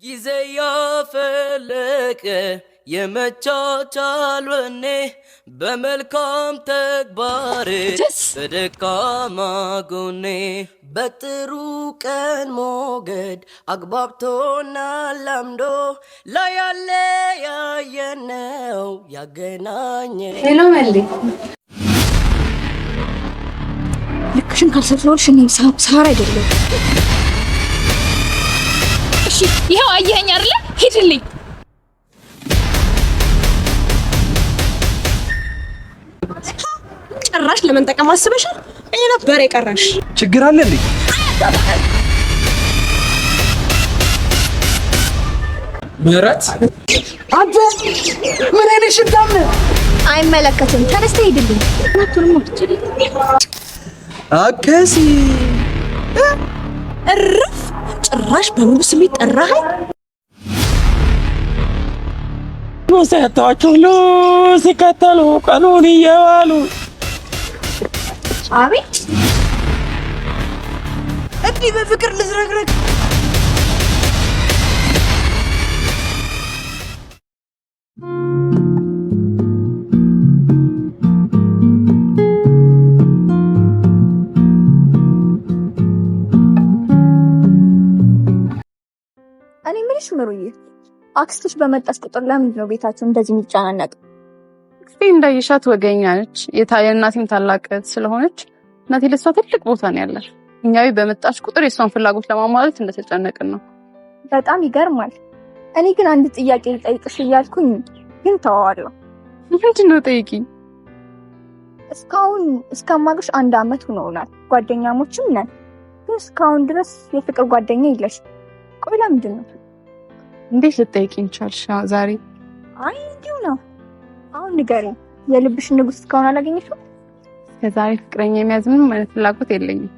ጊዜ ያፈለቀ የመቻቻል ወኔ በመልካም ተግባር በደካማ ጎኔ በጥሩ ቀን ሞገድ አግባብቶና ላምዶ ላይ ያለ ያየነው ያገናኘ ሄሎ መሌ ልክሽን ካልሰራሁልሽ እኔ ሳራ አይደለም። እሺ ይሄው አየኸኝ አይደለ? ሂድልኝ። ጭራሽ ለመንጠቀም አስበሻል? እኔ ነበር የቀረሽ። ችግር አለ እንዴ? ምህረት አንተ ምን አይነት ሽታም ነህ? አይመለከትም። ተነስተህ ሂድልኝ። ሁለቱንም ወጥቼ አከሲ እረፍ። ጭራሽ በሙሉ ስሜት ጠራኸኝ። ወሰታቸው ሲከተሉ ቀኑን እየዋሉ አቤት እንዲህ በፍቅር ልዝረግረግ እኔ ምንሽ ምሩዬ፣ አክስትሽ በመጣች ቁጥር ለምንድን ነው ቤታችን እንደዚህ የሚጨናነቅ? አክስቴ እንዳየሻት ወገኛ ነች። የእናቴም ታላቅ ስለሆነች እናቴ ለሷ ትልቅ ቦታ ነው ያላት። እኛዊ በመጣች ቁጥር የሷን ፍላጎት ለማሟላት እንደተጨነቅን ነው። በጣም ይገርማል። እኔ ግን አንድ ጥያቄ ልጠይቅሽ እያልኩኝ ግን ተዋዋለሁ። ምንድን ነው? ጠይቂኝ። እስካሁን እስከማግሽ 1 አመት ሆኖናል። ጓደኛሞችም ነን፣ ግን እስካሁን ድረስ የፍቅር ጓደኛ የለሽ። ቆይ ለምንድን ነው? እንዴት ልጠይቂኝ ቻልሽ ዛሬ? አይ እንዲሁ ነው። አሁን ንገሪኝ፣ የልብሽ ንጉስ እስካሁን አላገኘሽም? እስከዛሬ ፍቅረኛ የሚያዝ ምንም አይነት ፍላጎት የለኝም።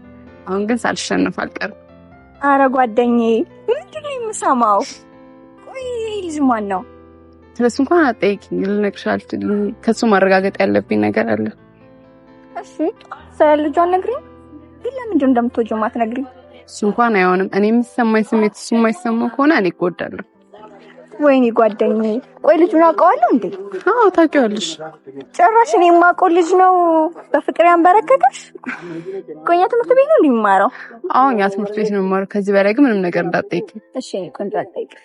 አሁን ግን ሳልሸነፍ አልቀርም። አረ ጓደኛዬ፣ ምንድን ነው የምሰማው? ቆይ ልጅ ማን ነው? ስለሱ እንኳን አትጠይቂኝ። ልነግርሽ አልችልም። ከሱ ማረጋገጥ ያለብኝ ነገር አለ። እሺ ስለ ልጇ ነግሪኝ። ግን ለምንድን እንደምትወጂው ማትነግሪኝ? እሱ እንኳን አይሆንም። እኔ የምሰማኝ ስሜት እሱ የማይሰማው ከሆነ እኔ እጎዳለሁ። ወይኔ ጓደኛዬ፣ ቆይ ልጁን አውቀዋለሁ እንዴ? አዎ ታውቂዋለሽ። ጭራሽ እኔ የማውቀው ልጅ ነው በፍቅር ያንበረከከሽ? ቆይ እኛ ትምህርት ቤት ነው እንደሚማረው? አዎ እኛ ትምህርት ቤት ነው የሚማረው። ከዚህ በላይ ግን ምንም ነገር እንዳትጠይቂ እሺ? ቆንጆ አትጠይቅሽ።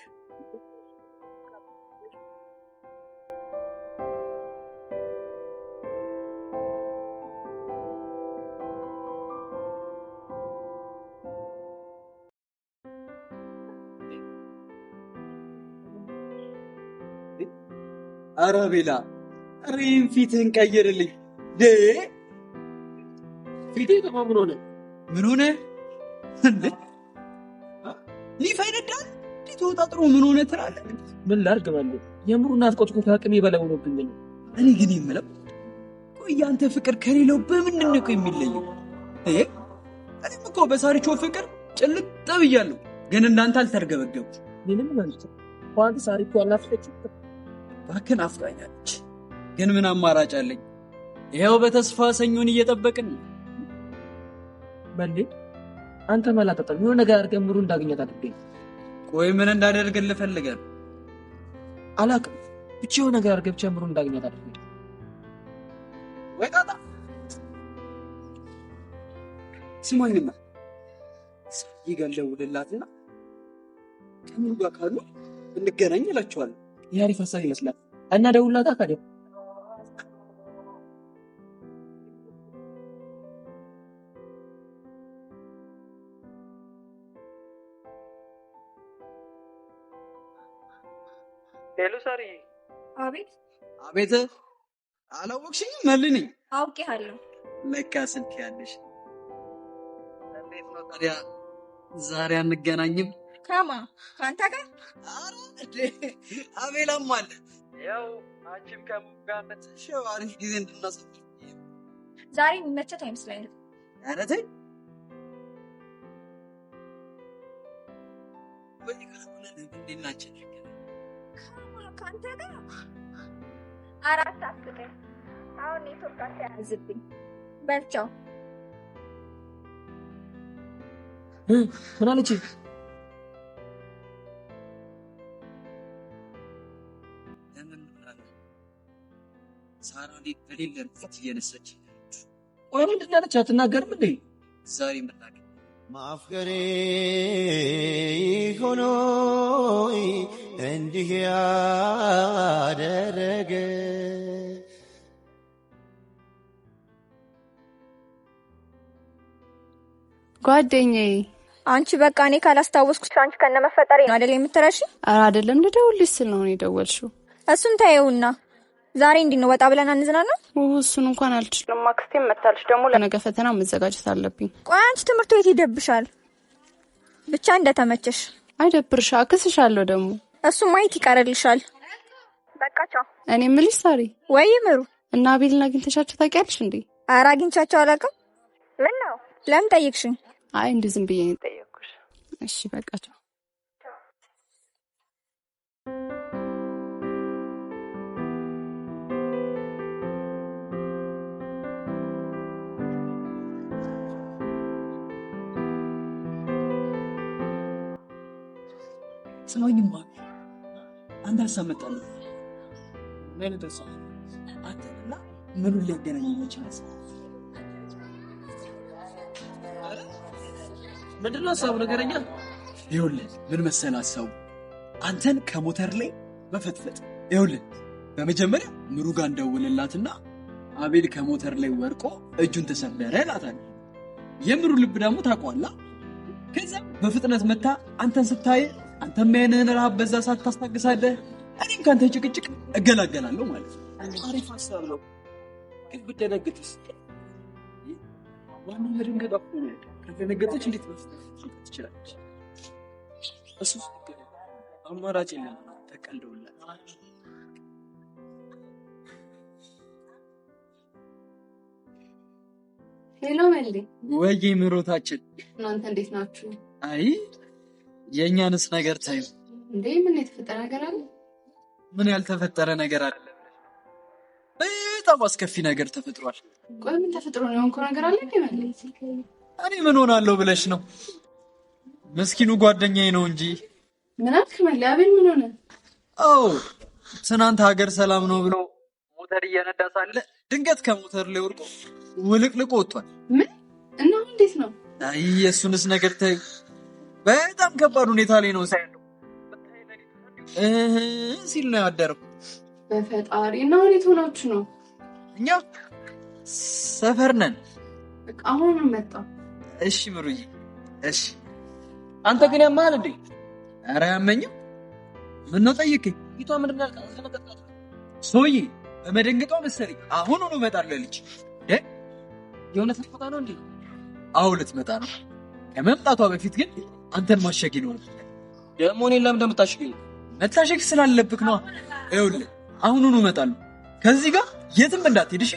አረ ቤላ ሪም ፊትህን ቀይርልኝ። ፊቴ ደግሞ ምን ሆነ? ምን ሆነ እንዴ? ሊፈይነዳል እንዴ? ተወጣጥሮ ምን ሆነ ትላለህ? ምን ላድርግ ማለት የምሩ ናፍቆት እኮ ከአቅሜ በላይ ሆኖብኝ ነው። እኔ ግን የምለው ቆይ ያንተ ፍቅር ከሌለው በምንድን ነው የሚለየው? እኔም እኮ በሳሪቾ ፍቅር ጭልጥ ብያለሁ፣ ግን እንዳንተ አልተርገበገብኩ። ምንም ማለት ነው ኳንት ሳሪቾ አላፍቀችም ባክን አፍቃኛለች። ግን ምን አማራጭ አለኝ? ይሄው በተስፋ ሰኞን እየጠበቅን ነው። በልዴ አንተ ማላጠጠም የሆነ ነገር አድርገህ ምሩ እንዳገኛት አድርገኝ። ቆይ ምን እንዳደርግልህ ፈልገህ? አላውቅም፣ ብቻ የሆነ ነገር አድርገህ ብቻ ምሩ እንዳገኛት አድርገኝ። ወይ ጣጣ ስማኝማ፣ ይገለውልላትና ከምሩ ጋር ካሉ እንገናኝ እላቸዋለሁ። የአሪፍ ሀሳብ ይመስላል። እና ደውላታ ካደ ሄሎ ሳሪ። አቤት። አቤት። አላወቅሽኝም? መልኝ። አውቄሃለሁ። ለካ ስልክ ያለሽ። እንዴት ነው ታዲያ ዛሬ አንገናኝም? ከማ ካንተ ጋር? አረ እንዴ አቤላም አለ። ያው አንቺም ከሙጋር ነጥሽው አሪፍ ጊዜ እንድናሳልፍ ዛሬ የሚመቸት አይመስለኝም። ኧረ ተይ ወይ ከሆነ እንዴት ናችሁ? ከማ ካንተ ጋር? አራት አስከኝ አሁን ኔትወርክ አትያዝብኝ። በልቻው ምን አለች? ለምን ብላለች? ሳራ በሌለ ርቀት እየነሰች ቆይ ምንድን ያለች አትናገርም እንዴ? ዛሬ መናገር ማፍቀሬ ሆኖ እንዲህ ያደረገ ጓደኛዬ አንቺ በቃ እኔ ካላስታወስኩሽ አንቺ ከነመፈጠሬ ነው አይደል የምትረሺ? ኧረ አይደለም ልደውልልሽ ስል ነው የደወልሽው። እሱን ታየውና ዛሬ እንዲህ ነው ወጣ ብለን አንዝናና? እሱን እንኳን አልችልም። አክስቴም መታለች ደግሞ ለነገ ፈተና መዘጋጀት አለብኝ። ቆይ አንቺ ትምህርት ቤት ይደብሻል። ብቻ እንደተመቸሽ። አይደብርሽ፣ አክስሻለሁ ደግሞ እሱ ማየት ይቀርልሻል። በቃ ቻው። እኔ የምልሽ ሳሪ ወይ ምሩ እና አቤልን አግኝተሻቸው ታውቂያለሽ እንዴ? ኧረ አግኝቻቸው አላውቅም። ምን ነው ለምን ጠይቅሽኝ? አይ እንዲህ ዝም ብዬ ነው የጠየኩሽ። እሺ በቃ ቻው። ስማኝማ አንድ ሀሳብ መጣልኝ። ምን ደስ አንተና ምኑን ሊያገናኝ ይችላል? ምንድን ነው ሀሳቡ? ነገረኛ። ይኸውልህ ምን መሰለህ ሀሳቡ አንተን ከሞተር ላይ መፈትፈት። ይኸውልህ በመጀመሪያ ምሩ ጋር እንደውልላትና አቤል ከሞተር ላይ ወርቆ እጁን ተሰበረ እላታለሁ። የምሩ ልብ ደግሞ ታውቀዋለህ። ከዛ በፍጥነት መታ አንተን ስታይ አንተ ማየነን ረሃብ በዛ ሰዓት ታስታግሳለህ። እኔም ካንተ ጭቅጭቅ እገላገላለሁ ማለት ነው። አሪፍ ሀሳብ ነው። ግን ብትደነግጥስ? ዋናው መደንገጥ ነው። ከተነገጠች እንዴት ትችላለች? እሱ አማራጭ የለም። ተቀልደውላት ሄሎ መልዴ። ወይ ምሮታችን፣ እናንተ እንዴት ናችሁ? አይ የኛንስ ነገር ታዩ እንዴ? ምን የተፈጠረ ነገር አለ? ምን ያልተፈጠረ ነገር አለ? በጣም አስከፊ ነገር ተፈጥሯል። ቆይ ምን ተፈጥሮ ነው? የሆንኩ ነገር አለ እንዴ? መልዴ እኔ ምን ሆናለሁ ብለሽ ነው? ምስኪኑ ጓደኛዬ ነው እንጂ። ምን አልክ መልዴ? አቤል ምን ሆነ? አዎ ትናንት ሀገር ሰላም ነው ብሎ ሞተር እየነዳ ሳለ ድንገት ከሞተር ላይ ወርቆ ውልቅልቆ ወጥቷል። ምን? እና እንዴት ነው? አይ የሱንስ ነገር ታዩ በጣም ከባድ ሁኔታ ላይ ነው ሳይለው ሲል ነው ያደረው። በፈጣሪ እና እንዴት ሆናችሁ ነው? እኛ ሰፈር ነን። በቃ አሁን መጣ። እሺ ምሩዬ እሺ። አንተ ግን ያማል እንዴ? ኧረ ያመኝም። ምን ነው ጠይቀኝ። ይቷ ምንድን ያልቀረሰ ሶይ በመደንገጧ መሰለኝ አሁን ሆኖ እመጣለሁ ልጅ የእውነት ልትመጣ ነው እንዴ? አዎ ልትመጣ ነው። ከመምጣቷ በፊት ግን አንተን ማሸግ ይኖርብኛል። ደግሞ እኔን ለምን እንደምታሸገኝ? መታሸግ ስላለብክ ነው። ይኸውልህ አሁኑኑ እመጣለሁ። ከዚህ ጋር የትም እንዳትሄድ እሺ?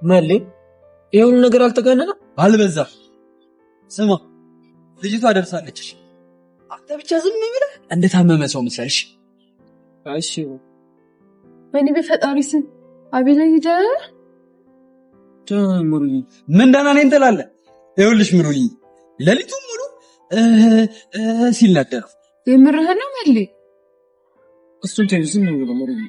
መሌ ይሁን ነገር አልተጋነነ አልበዛ። ስማ ልጅቷ ደርሳለች። አንተ ብቻ ዝም ብለህ እንደታመመ ሰው መስለሽ። እሺ በእኔ በፈጣሪ ስም አቤል ይደረ ተምሩኝ ምን ደህና ነኝ ትላለህ? ይኸውልሽ ምሩኝ ሌሊቱን ሙሉ ሲል ነበር። የምርህ ነው መሌ? እሱን ተይው ዝም ብሎ ምሩኝ።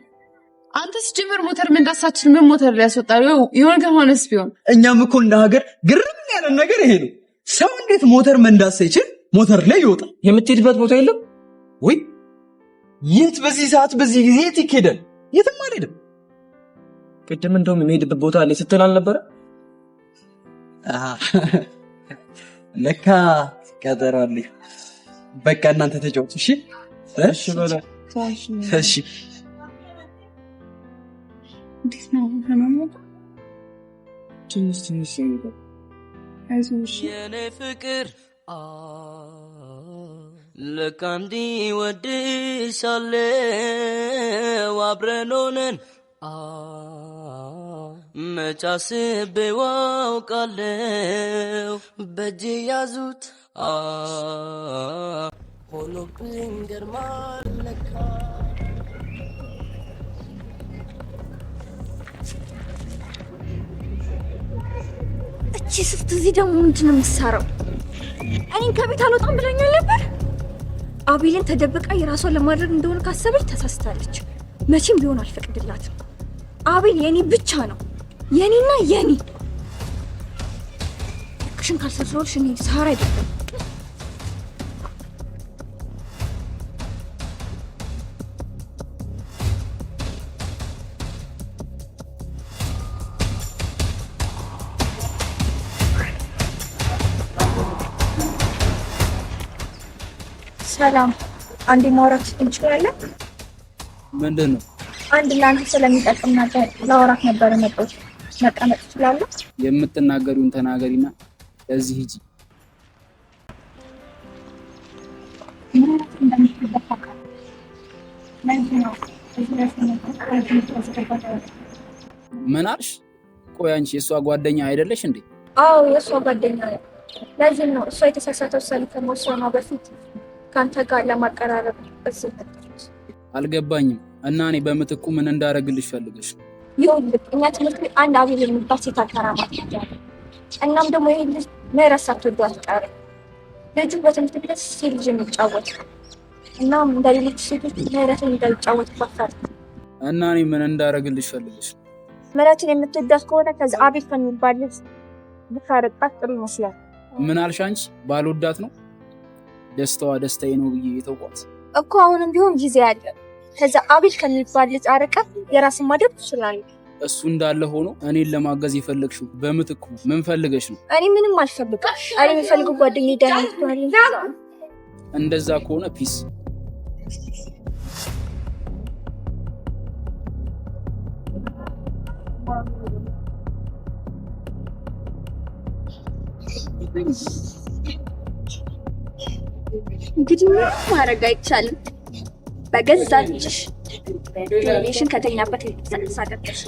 አንተ ሲጀመር ሞተር መንዳሳችን ምን ሞተር ሊያስወጣው የሆነ ከሆነስ ቢሆን እኛም እኮ እንደ ሀገር ግርም ያለን ነገር ይሄ ነው። ሰው እንዴት ሞተር መንዳት ሳይችል ሞተር ላይ ይወጣል? የምትሄድበት ቦታ የለም ወይ? የት በዚህ ሰዓት በዚህ ጊዜ የት ይኬዳል? የትም አልሄድም። ቅድም እንደውም የሚሄድበት ቦታ ላይ ስትል አልነበረ? ለካ ቀጠሮ አለኝ። በቃ እናንተ ተጫወቱ እሺ? እሺ በላ እሺ። እንዴት ነው ህመሙ? ትንሽ አይዞሽ የኔ ፍቅር ለካ እንዲህ ወድሻለሁ አብረን ሆነን መች አስቤው አውቃለሁ በእጅ ያዙት ሆኖብኝ ገርማል ለካ እቺ ስትዚህ ደግሞ ምንድነው የምትሰራው? እኔን ከቤት አልወጣም ብለኛል ነበር። አቤልን ተደብቃ የራሷን ለማድረግ እንደሆነ ካሰበች ተሳስታለች። መቼም ቢሆን አልፈቅድላትም። አቤል የኔ ብቻ ነው፣ የኔና የኔ። ልክሽን ካልሰራሁልሽ እኔ ሳራ አይደለም። ሰላም፣ አንዴ ማውራት እንችላለን? ምንድን ነው? አንድ ለአንድ ስለሚጠቅም ነገር ላወራት ነበር የመጣሁት። መቀመጥ ትችላለህ? የምትናገሪውን ተናገሪና እዚህ ሂጂ። ምን አልሽ? ቆይ አንቺ የእሷ ጓደኛ አይደለሽ እንዴ? አዎ የእሷ ጓደኛ ነው። ለዚህ ነው እሷ የተሳሳተው ውሳኔ ከመወሰኗ በፊት ከአንተ ጋር ለማቀራረብ እዚህ መጣች። አልገባኝም። እና እኔ በምትኩ ምን እንዳደረግልሽ ፈልገሽ? ይኸውልህ እኛ ትምህርት ቤት አንድ አቤል የሚባል ሴት አከራማት ነበር። እናም ደግሞ ይሄ ልጅ ምህረት ሳትወደው አትቀርም። ልጁ በትምህርት ቤት ሴት ልጅ የሚጫወት እናም እንደሌሎች ሴቶች ምህረትን እንዳይጫወት ባፋል። እና እኔ ምን እንዳደረግልሽ ፈልገሽ? ምህረትን የምትወዳት ከሆነ ከዛ አቤል ከሚባል ልጅ ብታረቃት ጥሩ ይመስላል። ምን አልሽ አንቺ? ባልወዳት ነው ደስታዋ ደስታዬ ነው ብዬ የተውኳት እኮ። አሁንም ቢሆን ጊዜ አለ። ከዛ አቤል ከሚባል ልጅ አርቀህ የራስን ማድረግ ትችላለህ። እሱ እንዳለ ሆኖ እኔን ለማገዝ የፈለግሽው በምትኩ ምን ፈልገሽ ነው? እኔ ምንም አልፈልግም። እኔ የምፈልገው ጓደኛዬ ደህና ትሆንልኝ። እንደዛ ከሆነ ፒስ። እንግዲህ ማድረግ አይቻልም። በገዛ ልጅሽ ዱርዬሽን ከተኛበት የተሳቀቀሽ።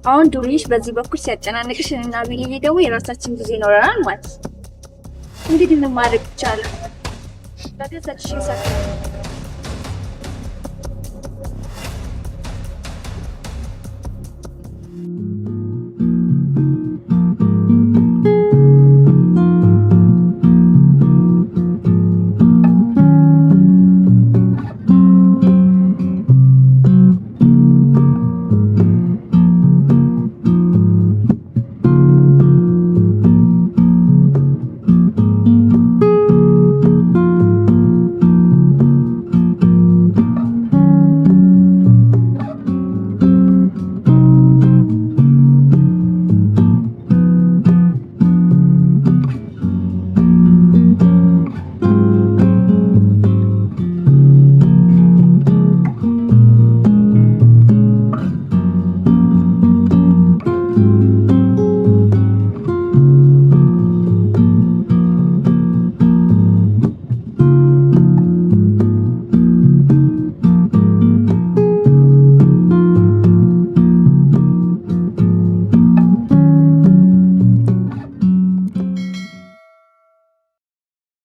አሁን ዱርዬሽ በዚህ በኩል ሲያጨናንቅሽ እና ብዬ ደግሞ የራሳችን ጊዜ ይኖረናል ማለት። እንግዲህ ምን ማድረግ ይቻላል? በገዛ ልጅሽ